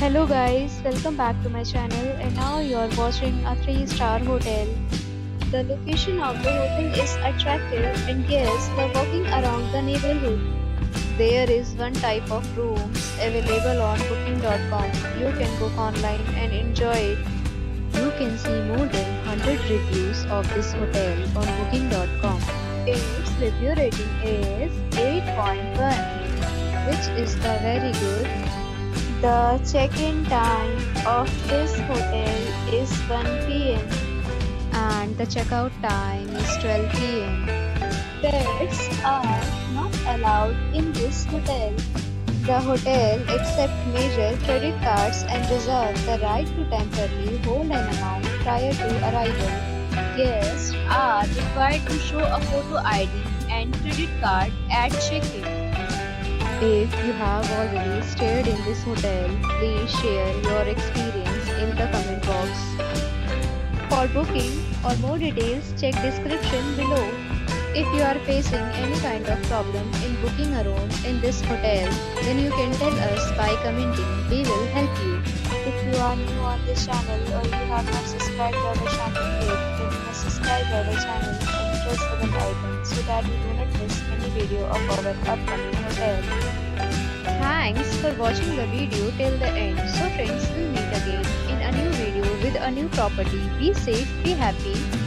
Hello guys, welcome back to my channel and now you are watching a 3-star hotel. The location of the hotel is attractive and guests love walking around the neighborhood. There is one type of rooms available on booking.com. You can book online and enjoy it. You can see more than 100 reviews of this hotel on booking.com. Its review rating is 8.1, which is the very good. The check-in time of this hotel is 1 p.m. and the checkout time is 12 p.m. Pets are not allowed in this hotel. The hotel accepts major credit cards and reserves the right to temporarily hold an amount prior to arrival. Guests are required to show a photo ID and credit card at check-in. If you have already stayed in this hotel, please share your experience in the comment box. For booking or more details, check description below. If you are facing any kind of problem in booking a room in this hotel, then you can tell us by commenting. We will help you. If you are new on this channel or you have not subscribed to our channel yet, then you must subscribe to our channel and press the bell icon so that you do not miss any video of our upcoming hotel. Thanks for watching the video till the end. So friends, we'll meet again in a new video with a new property. Be safe, be happy.